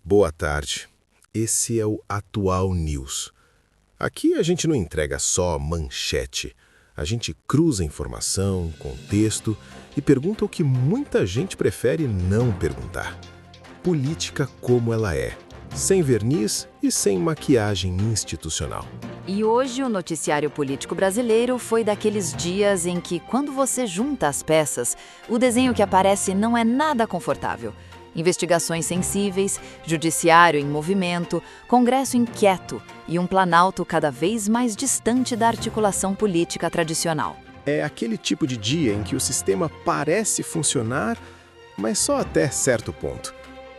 Boa tarde. Esse é o Atual News. Aqui a gente não entrega só manchete. A gente cruza informação, contexto e pergunta o que muita gente prefere não perguntar. Política como ela é, sem verniz e sem maquiagem institucional. E hoje o noticiário político brasileiro foi daqueles dias em que, quando você junta as peças, o desenho que aparece não é nada confortável. Investigações sensíveis, judiciário em movimento, Congresso inquieto e um Planalto cada vez mais distante da articulação política tradicional. É aquele tipo de dia em que o sistema parece funcionar, mas só até certo ponto.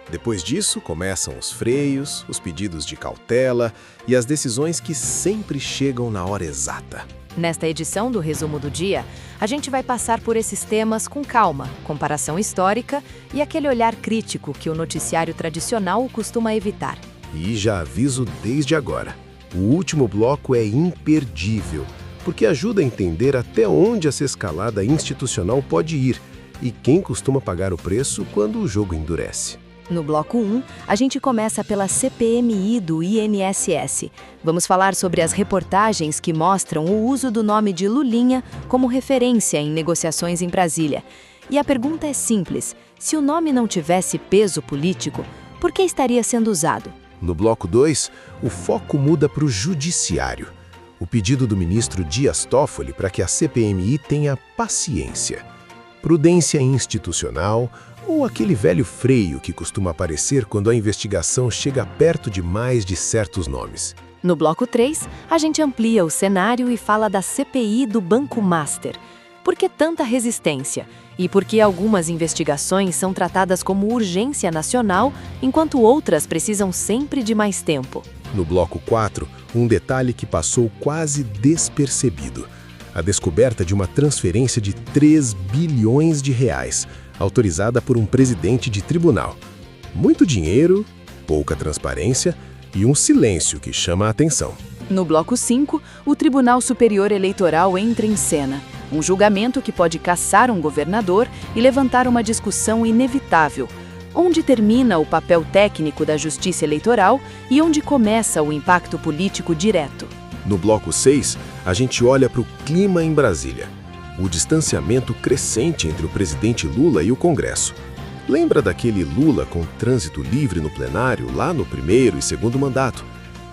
Depois disso, começam os freios, os pedidos de cautela e as decisões que sempre chegam na hora exata. Nesta edição do Resumo do Dia, a gente vai passar por esses temas com calma, comparação histórica e aquele olhar crítico que o noticiário tradicional costuma evitar. E já aviso desde agora, o último bloco é imperdível, porque ajuda a entender até onde essa escalada institucional pode ir e quem costuma pagar o preço quando o jogo endurece. No bloco 1, a gente começa pela CPMI do INSS. Vamos falar sobre as reportagens que mostram o uso do nome de Lulinha como referência em negociações em Brasília. E a pergunta é simples: se o nome não tivesse peso político, por que estaria sendo usado? No bloco 2, o foco muda para o judiciário. O pedido do ministro Dias Toffoli para que a CPMI tenha paciência, prudência institucional, ou aquele velho freio que costuma aparecer quando a investigação chega perto demais de certos nomes. No bloco 3, a gente amplia o cenário e fala da CPI do Banco Master. Por que tanta resistência? E por que algumas investigações são tratadas como urgência nacional, enquanto outras precisam sempre de mais tempo? No bloco 4, um detalhe que passou quase despercebido: a descoberta de uma transferência de 3 bilhões de reais, autorizada por um presidente de tribunal. Muito dinheiro, pouca transparência e um silêncio que chama a atenção. No bloco 5, o Tribunal Superior Eleitoral entra em cena. Um julgamento que pode caçar um governador e levantar uma discussão inevitável. Onde termina o papel técnico da Justiça Eleitoral e onde começa o impacto político direto? No bloco 6, a gente olha para o clima em Brasília. O distanciamento crescente entre o presidente Lula e o Congresso. Lembra daquele Lula com trânsito livre no plenário, lá no primeiro e segundo mandato?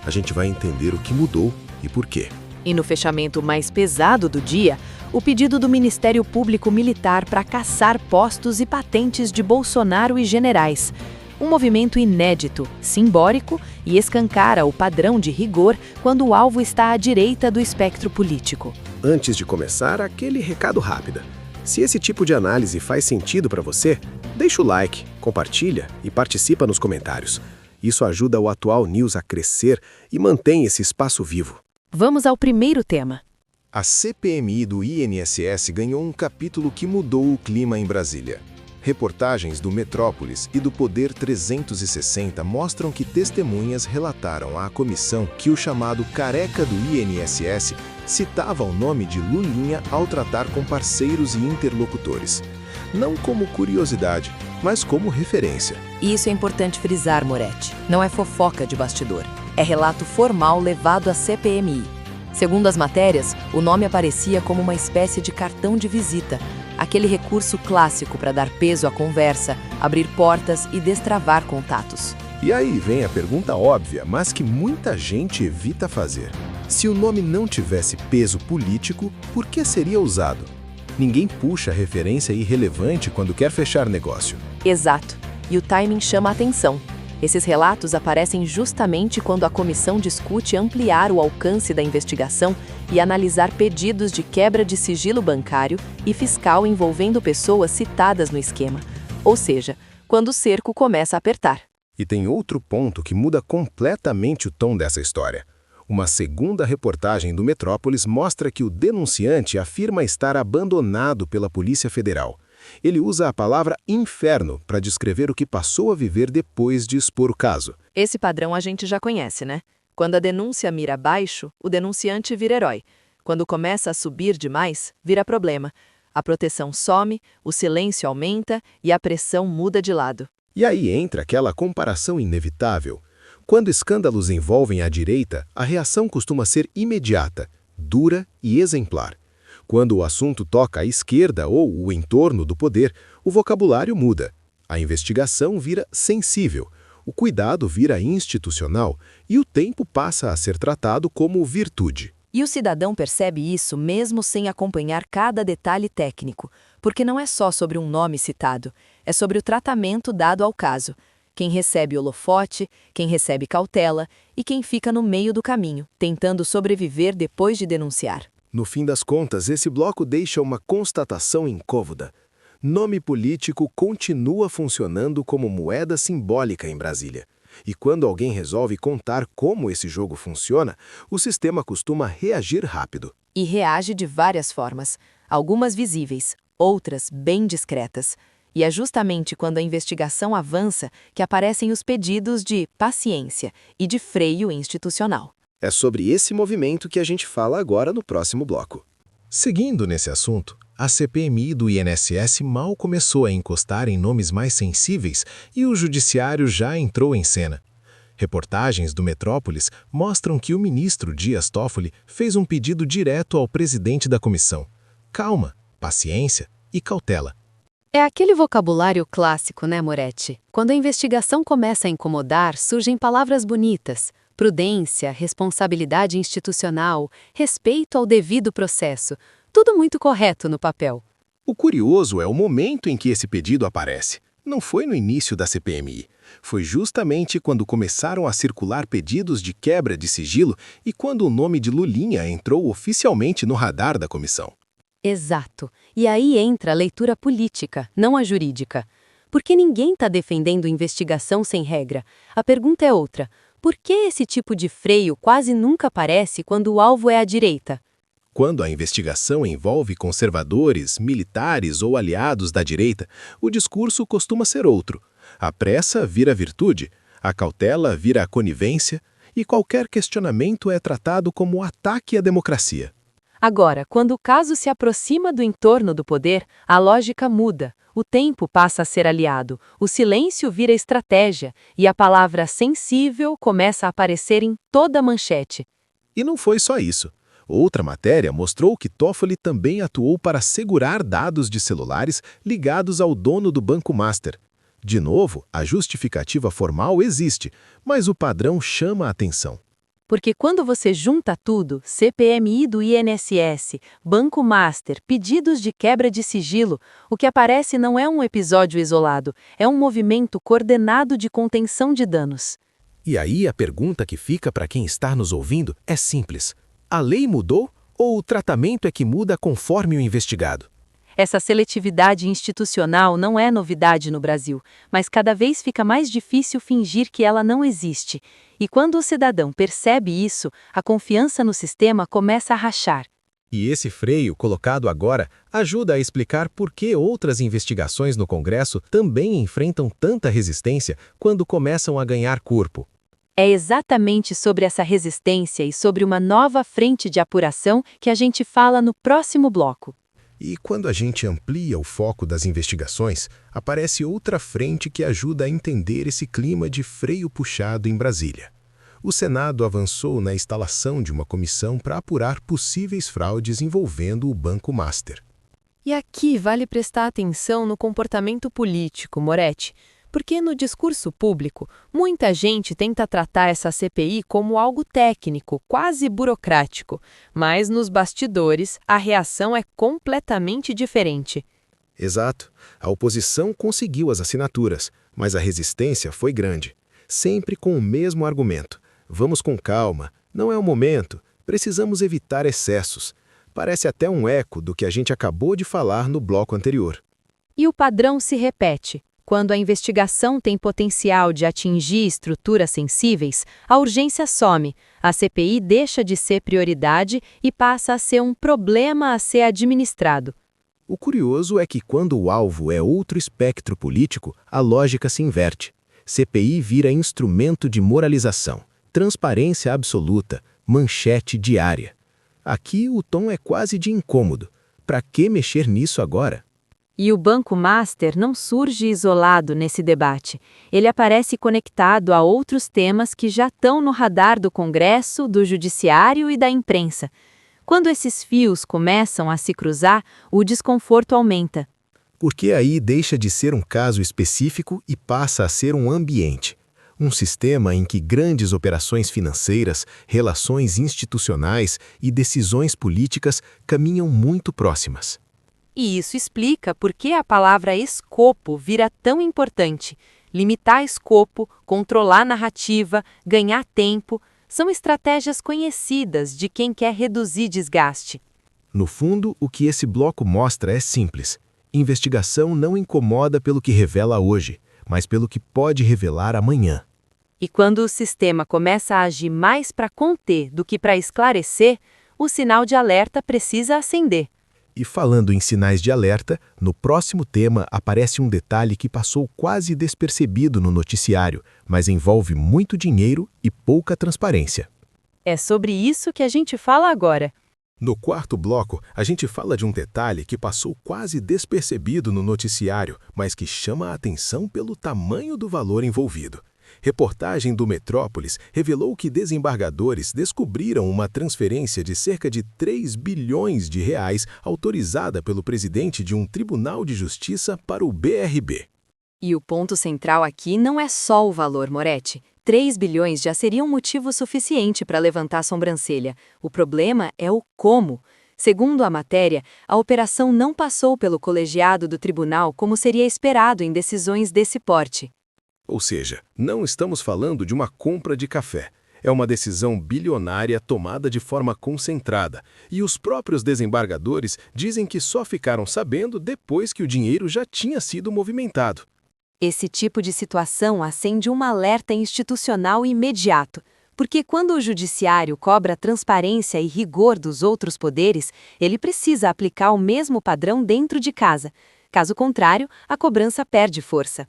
A gente vai entender o que mudou e por quê. E no fechamento mais pesado do dia, o pedido do Ministério Público Militar para caçar postos e patentes de Bolsonaro e generais. Um movimento inédito, simbólico e escancara o padrão de rigor quando o alvo está à direita do espectro político. Antes de começar, aquele recado rápido. Se esse tipo de análise faz sentido para você, deixa o like, compartilha e participa nos comentários. Isso ajuda o Atual News a crescer e mantém esse espaço vivo. Vamos ao primeiro tema. A CPMI do INSS ganhou um capítulo que mudou o clima em Brasília. Reportagens do Metrópolis e do Poder 360 mostram que testemunhas relataram à comissão que o chamado careca do INSS citava o nome de Lulinha ao tratar com parceiros e interlocutores. Não como curiosidade, mas como referência. E isso é importante frisar, Moretti. Não é fofoca de bastidor. É relato formal levado à CPMI. Segundo as matérias, o nome aparecia como uma espécie de cartão de visita. Aquele recurso clássico para dar peso à conversa, abrir portas e destravar contatos. E aí vem a pergunta óbvia, mas que muita gente evita fazer. Se o nome não tivesse peso político, por que seria usado? Ninguém puxa referência irrelevante quando quer fechar negócio. Exato. E o timing chama a atenção. Esses relatos aparecem justamente quando a comissão discute ampliar o alcance da investigação e analisar pedidos de quebra de sigilo bancário e fiscal envolvendo pessoas citadas no esquema. Ou seja, quando o cerco começa a apertar. E tem outro ponto que muda completamente o tom dessa história. Uma segunda reportagem do Metrópolis mostra que o denunciante afirma estar abandonado pela Polícia Federal. Ele usa a palavra inferno para descrever o que passou a viver depois de expor o caso. Esse padrão a gente já conhece, né? Quando a denúncia mira baixo, o denunciante vira herói. Quando começa a subir demais, vira problema. A proteção some, o silêncio aumenta e a pressão muda de lado. E aí entra aquela comparação inevitável. Quando escândalos envolvem a direita, a reação costuma ser imediata, dura e exemplar. Quando o assunto toca a esquerda ou o entorno do poder, o vocabulário muda. A investigação vira sensível, o cuidado vira institucional e o tempo passa a ser tratado como virtude. E o cidadão percebe isso mesmo sem acompanhar cada detalhe técnico, porque não é só sobre um nome citado, é sobre o tratamento dado ao caso. Quem recebe holofote, quem recebe cautela e quem fica no meio do caminho, tentando sobreviver depois de denunciar. No fim das contas, esse bloco deixa uma constatação incômoda. Nome político continua funcionando como moeda simbólica em Brasília. E quando alguém resolve contar como esse jogo funciona, o sistema costuma reagir rápido. E reage de várias formas, algumas visíveis, outras bem discretas. E é justamente quando a investigação avança que aparecem os pedidos de paciência e de freio institucional. É sobre esse movimento que a gente fala agora no próximo bloco. Seguindo nesse assunto, a CPMI do INSS mal começou a encostar em nomes mais sensíveis e o judiciário já entrou em cena. Reportagens do Metrópolis mostram que o ministro Dias Toffoli fez um pedido direto ao presidente da comissão. Calma, paciência e cautela. É aquele vocabulário clássico, né, Moretti? Quando a investigação começa a incomodar, surgem palavras bonitas. Prudência, responsabilidade institucional, respeito ao devido processo. Tudo muito correto no papel. O curioso é o momento em que esse pedido aparece. Não foi no início da CPMI. Foi justamente quando começaram a circular pedidos de quebra de sigilo e quando o nome de Lulinha entrou oficialmente no radar da comissão. Exato. E aí entra a leitura política, não a jurídica. Porque ninguém está defendendo investigação sem regra. A pergunta é outra. Por que esse tipo de freio quase nunca aparece quando o alvo é a direita? Quando a investigação envolve conservadores, militares ou aliados da direita, o discurso costuma ser outro. A pressa vira virtude, a cautela vira conivência e qualquer questionamento é tratado como ataque à democracia. Agora, quando o caso se aproxima do entorno do poder, a lógica muda. O tempo passa a ser aliado, o silêncio vira estratégia e a palavra sensível começa a aparecer em toda a manchete. E não foi só isso. Outra matéria mostrou que Toffoli também atuou para segurar dados de celulares ligados ao dono do Banco Master. De novo, a justificativa formal existe, mas o padrão chama a atenção. Porque quando você junta tudo, CPMI do INSS, Banco Master, pedidos de quebra de sigilo, o que aparece não é um episódio isolado, é um movimento coordenado de contenção de danos. E aí a pergunta que fica para quem está nos ouvindo é simples. A lei mudou ou o tratamento é que muda conforme o investigado? Essa seletividade institucional não é novidade no Brasil, mas cada vez fica mais difícil fingir que ela não existe. E quando o cidadão percebe isso, a confiança no sistema começa a rachar. E esse freio colocado agora ajuda a explicar por que outras investigações no Congresso também enfrentam tanta resistência quando começam a ganhar corpo. É exatamente sobre essa resistência e sobre uma nova frente de apuração que a gente fala no próximo bloco. E quando a gente amplia o foco das investigações, aparece outra frente que ajuda a entender esse clima de freio puxado em Brasília. O Senado avançou na instalação de uma comissão para apurar possíveis fraudes envolvendo o Banco Master. E aqui vale prestar atenção no comportamento político, Moretti, porque no discurso público, muita gente tenta tratar essa CPI como algo técnico, quase burocrático, mas nos bastidores a reação é completamente diferente. Exato. A oposição conseguiu as assinaturas, mas a resistência foi grande. Sempre com o mesmo argumento. Vamos com calma, não é o momento, precisamos evitar excessos. Parece até um eco do que a gente acabou de falar no bloco anterior. E o padrão se repete. Quando a investigação tem potencial de atingir estruturas sensíveis, a urgência some, a CPI deixa de ser prioridade e passa a ser um problema a ser administrado. O curioso é que quando o alvo é outro espectro político, a lógica se inverte. CPI vira instrumento de moralização, transparência absoluta, manchete diária. Aqui o tom é quase de incômodo. Para que mexer nisso agora? E o Banco Master não surge isolado nesse debate. Ele aparece conectado a outros temas que já estão no radar do Congresso, do Judiciário e da imprensa. Quando esses fios começam a se cruzar, o desconforto aumenta. Porque aí deixa de ser um caso específico e passa a ser um ambiente. Um sistema em que grandes operações financeiras, relações institucionais e decisões políticas caminham muito próximas. E isso explica por que a palavra escopo vira tão importante. Limitar escopo, controlar narrativa, ganhar tempo, são estratégias conhecidas de quem quer reduzir desgaste. No fundo, o que esse bloco mostra é simples. Investigação não incomoda pelo que revela hoje, mas pelo que pode revelar amanhã. E quando o sistema começa a agir mais para conter do que para esclarecer, o sinal de alerta precisa acender. E falando em sinais de alerta, no próximo tema aparece um detalhe que passou quase despercebido no noticiário, mas envolve muito dinheiro e pouca transparência. É sobre isso que a gente fala agora. No quarto bloco, a gente fala de um detalhe que passou quase despercebido no noticiário, mas que chama a atenção pelo tamanho do valor envolvido. Reportagem do Metrópolis revelou que desembargadores descobriram uma transferência de cerca de 3 bilhões de reais autorizada pelo presidente de um tribunal de justiça para o BRB. E o ponto central aqui não é só o valor, Moretti. 3 bilhões já seria um motivo suficiente para levantar a sobrancelha. O problema é o como. Segundo a matéria, a operação não passou pelo colegiado do tribunal como seria esperado em decisões desse porte. Ou seja, não estamos falando de uma compra de café. É uma decisão bilionária tomada de forma concentrada, e os próprios desembargadores dizem que só ficaram sabendo depois que o dinheiro já tinha sido movimentado. Esse tipo de situação acende um alerta institucional imediato, porque quando o judiciário cobra transparência e rigor dos outros poderes, ele precisa aplicar o mesmo padrão dentro de casa. Caso contrário, a cobrança perde força.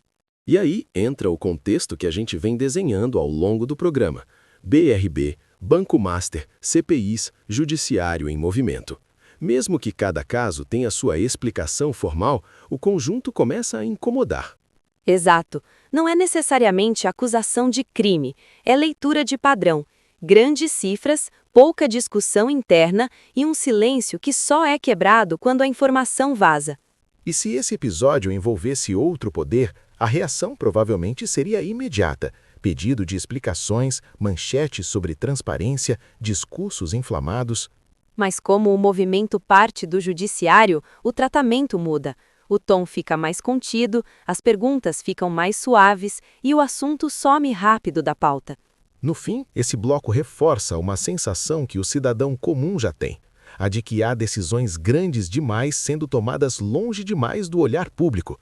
E aí entra o contexto que a gente vem desenhando ao longo do programa. BRB, Banco Master, CPIs, Judiciário em movimento. Mesmo que cada caso tenha sua explicação formal, o conjunto começa a incomodar. Exato. Não é necessariamente acusação de crime, é leitura de padrão. Grandes cifras, pouca discussão interna e um silêncio que só é quebrado quando a informação vaza. E se esse episódio envolvesse outro poder, a reação provavelmente seria imediata. Pedido de explicações, manchetes sobre transparência, discursos inflamados. Mas como o movimento parte do judiciário, o tratamento muda. O tom fica mais contido, as perguntas ficam mais suaves e o assunto some rápido da pauta. No fim, esse bloco reforça uma sensação que o cidadão comum já tem. A de que há decisões grandes demais sendo tomadas longe demais do olhar público.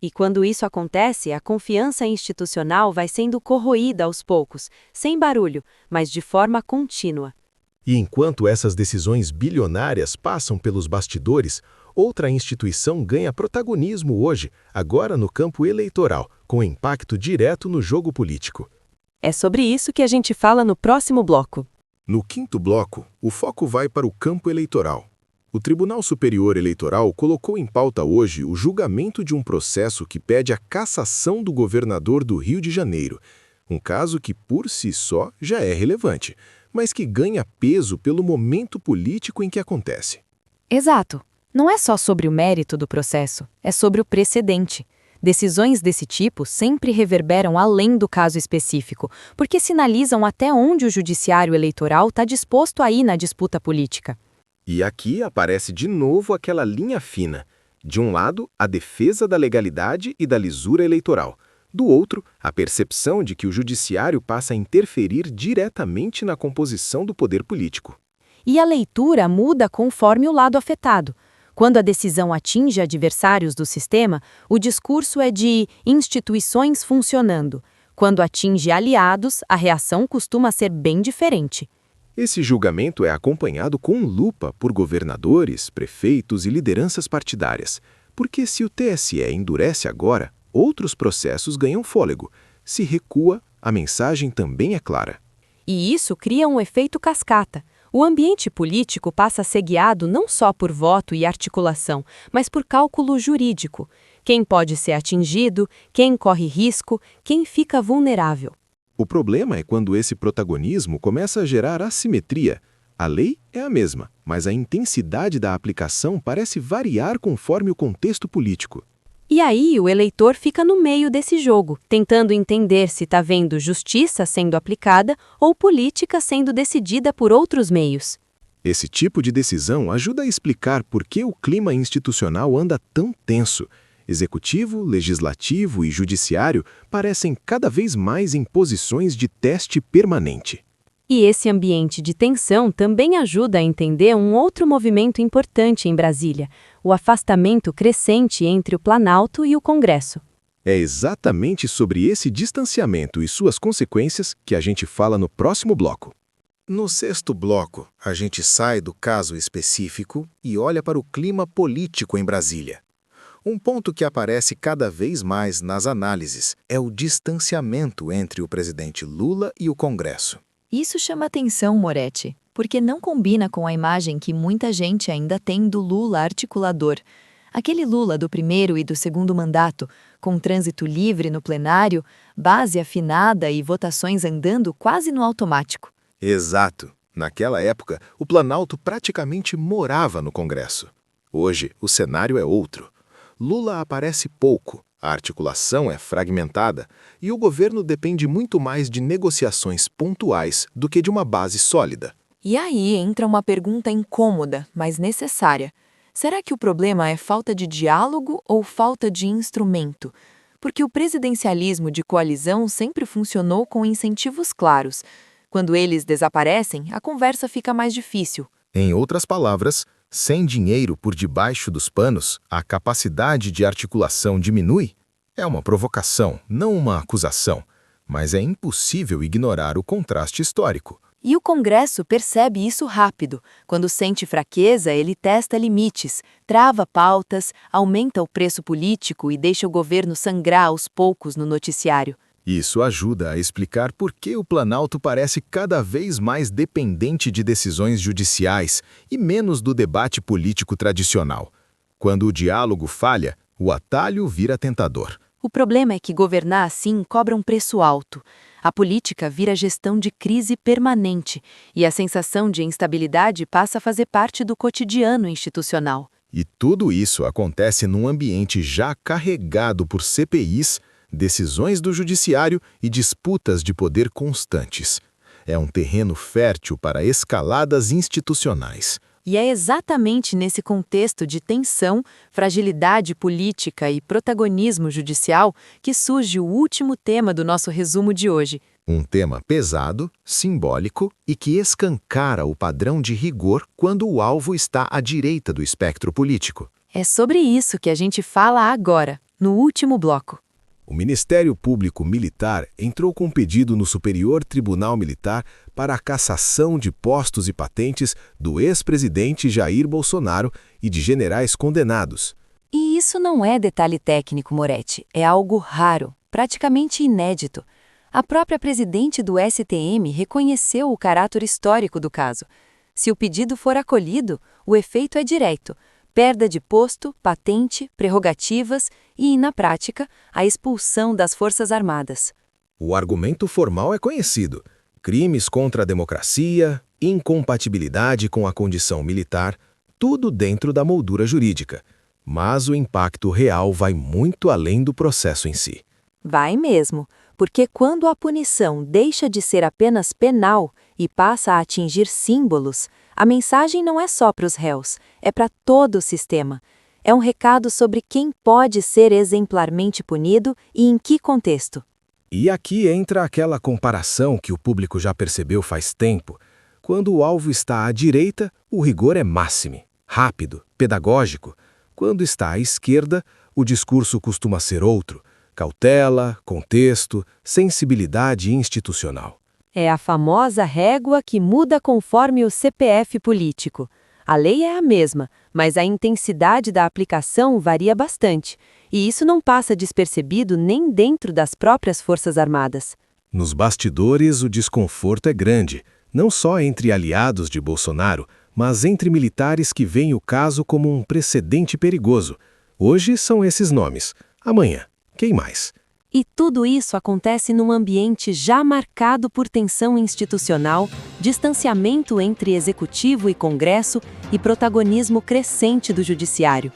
E quando isso acontece, a confiança institucional vai sendo corroída aos poucos, sem barulho, mas de forma contínua. E enquanto essas decisões bilionárias passam pelos bastidores, outra instituição ganha protagonismo hoje, agora no campo eleitoral, com impacto direto no jogo político. É sobre isso que a gente fala no próximo bloco. No quinto bloco, o foco vai para o campo eleitoral. O Tribunal Superior Eleitoral colocou em pauta hoje o julgamento de um processo que pede a cassação do governador do Rio de Janeiro, um caso que por si só já é relevante, mas que ganha peso pelo momento político em que acontece. Exato. Não é só sobre o mérito do processo, é sobre o precedente. Decisões desse tipo sempre reverberam além do caso específico, porque sinalizam até onde o judiciário eleitoral está disposto a ir na disputa política. E aqui aparece de novo aquela linha fina. De um lado, a defesa da legalidade e da lisura eleitoral. Do outro, a percepção de que o judiciário passa a interferir diretamente na composição do poder político. E a leitura muda conforme o lado afetado. Quando a decisão atinge adversários do sistema, o discurso é de instituições funcionando. Quando atinge aliados, a reação costuma ser bem diferente. Esse julgamento é acompanhado com lupa por governadores, prefeitos e lideranças partidárias. Porque se o TSE endurece agora, outros processos ganham fôlego. Se recua, a mensagem também é clara. E isso cria um efeito cascata. O ambiente político passa a ser guiado não só por voto e articulação, mas por cálculo jurídico. Quem pode ser atingido, quem corre risco, quem fica vulnerável. O problema é quando esse protagonismo começa a gerar assimetria. A lei é a mesma, mas a intensidade da aplicação parece variar conforme o contexto político. E aí o eleitor fica no meio desse jogo, tentando entender se está vendo justiça sendo aplicada ou política sendo decidida por outros meios. Esse tipo de decisão ajuda a explicar por que o clima institucional anda tão tenso. Executivo, legislativo e judiciário parecem cada vez mais em posições de teste permanente. E esse ambiente de tensão também ajuda a entender um outro movimento importante em Brasília, o afastamento crescente entre o Planalto e o Congresso. É exatamente sobre esse distanciamento e suas consequências que a gente fala no próximo bloco. No sexto bloco, a gente sai do caso específico e olha para o clima político em Brasília. Um ponto que aparece cada vez mais nas análises é o distanciamento entre o presidente Lula e o Congresso. Isso chama atenção, Moretti, porque não combina com a imagem que muita gente ainda tem do Lula articulador. Aquele Lula do primeiro e do segundo mandato, com trânsito livre no plenário, base afinada e votações andando quase no automático. Exato. Naquela época, o Planalto praticamente morava no Congresso. Hoje, o cenário é outro. Lula aparece pouco, a articulação é fragmentada e o governo depende muito mais de negociações pontuais do que de uma base sólida. E aí entra uma pergunta incômoda, mas necessária. Será que o problema é falta de diálogo ou falta de instrumento? Porque o presidencialismo de coalizão sempre funcionou com incentivos claros. Quando eles desaparecem, a conversa fica mais difícil. Em outras palavras, sem dinheiro por debaixo dos panos, a capacidade de articulação diminui? É uma provocação, não uma acusação, mas é impossível ignorar o contraste histórico. E o Congresso percebe isso rápido. Quando sente fraqueza, ele testa limites, trava pautas, aumenta o preço político e deixa o governo sangrar aos poucos no noticiário. Isso ajuda a explicar por que o Planalto parece cada vez mais dependente de decisões judiciais e menos do debate político tradicional. Quando o diálogo falha, o atalho vira tentador. O problema é que governar assim cobra um preço alto. A política vira gestão de crise permanente e a sensação de instabilidade passa a fazer parte do cotidiano institucional. E tudo isso acontece num ambiente já carregado por CPIs, decisões do judiciário e disputas de poder constantes. É um terreno fértil para escaladas institucionais. E é exatamente nesse contexto de tensão, fragilidade política e protagonismo judicial que surge o último tema do nosso resumo de hoje. Um tema pesado, simbólico e que escancara o padrão de rigor quando o alvo está à direita do espectro político. É sobre isso que a gente fala agora, no último bloco. O Ministério Público Militar entrou com um pedido no Superior Tribunal Militar para a cassação de postos e patentes do ex-presidente Jair Bolsonaro e de generais condenados. E isso não é detalhe técnico, Moretti, é algo raro, praticamente inédito. A própria presidente do STM reconheceu o caráter histórico do caso. Se o pedido for acolhido, o efeito é direto. Perda de posto, patente, prerrogativas e, na prática, a expulsão das Forças Armadas. O argumento formal é conhecido: crimes contra a democracia, incompatibilidade com a condição militar, tudo dentro da moldura jurídica. Mas o impacto real vai muito além do processo em si. Vai mesmo, porque quando a punição deixa de ser apenas penal e passa a atingir símbolos, a mensagem não é só para os réus, é para todo o sistema. É um recado sobre quem pode ser exemplarmente punido e em que contexto. E aqui entra aquela comparação que o público já percebeu faz tempo. Quando o alvo está à direita, o rigor é máximo, rápido, pedagógico. Quando está à esquerda, o discurso costuma ser outro: cautela, contexto, sensibilidade institucional. É a famosa régua que muda conforme o CPF político. A lei é a mesma, mas a intensidade da aplicação varia bastante, e isso não passa despercebido nem dentro das próprias Forças Armadas. Nos bastidores, o desconforto é grande. não só entre aliados de Bolsonaro, mas entre militares que veem o caso como um precedente perigoso. Hoje são esses nomes, amanhã, quem mais? E tudo isso acontece num ambiente já marcado por tensão institucional, distanciamento entre executivo e Congresso e protagonismo crescente do judiciário.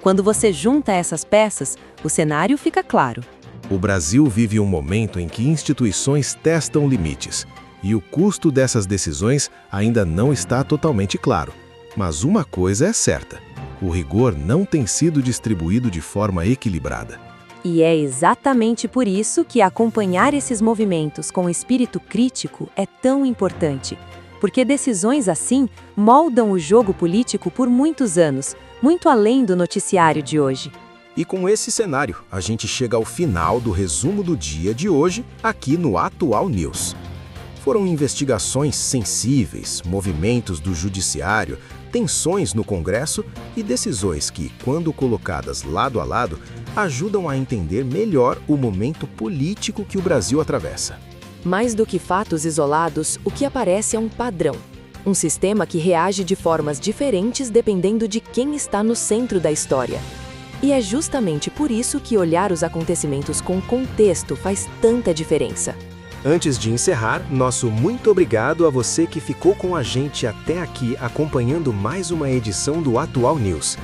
Quando você junta essas peças, o cenário fica claro. O Brasil vive um momento em que instituições testam limites, e o custo dessas decisões ainda não está totalmente claro. Mas uma coisa é certa: o rigor não tem sido distribuído de forma equilibrada. E é exatamente por isso que acompanhar esses movimentos com espírito crítico é tão importante. Porque decisões assim moldam o jogo político por muitos anos, muito além do noticiário de hoje. E com esse cenário, a gente chega ao final do resumo do dia de hoje, aqui no Atual News. Foram investigações sensíveis, movimentos do judiciário, tensões no Congresso e decisões que, quando colocadas lado a lado, ajudam a entender melhor o momento político que o Brasil atravessa. Mais do que fatos isolados, o que aparece é um padrão. Um sistema que reage de formas diferentes dependendo de quem está no centro da história. E é justamente por isso que olhar os acontecimentos com contexto faz tanta diferença. Antes de encerrar, nosso muito obrigado a você que ficou com a gente até aqui acompanhando mais uma edição do Atual News.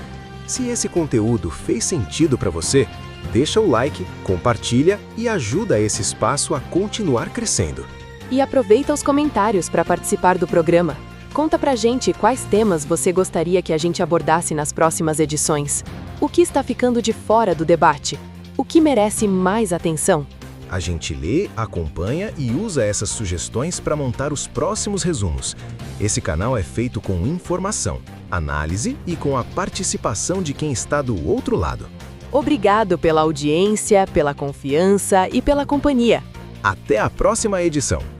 Se esse conteúdo fez sentido para você, deixa o like, compartilha e ajuda esse espaço a continuar crescendo. E aproveita os comentários para participar do programa. Conta pra gente quais temas você gostaria que a gente abordasse nas próximas edições. O que está ficando de fora do debate? O que merece mais atenção? A gente lê, acompanha e usa essas sugestões para montar os próximos resumos. Esse canal é feito com informação, análise e com a participação de quem está do outro lado. Obrigado pela audiência, pela confiança e pela companhia. Até a próxima edição!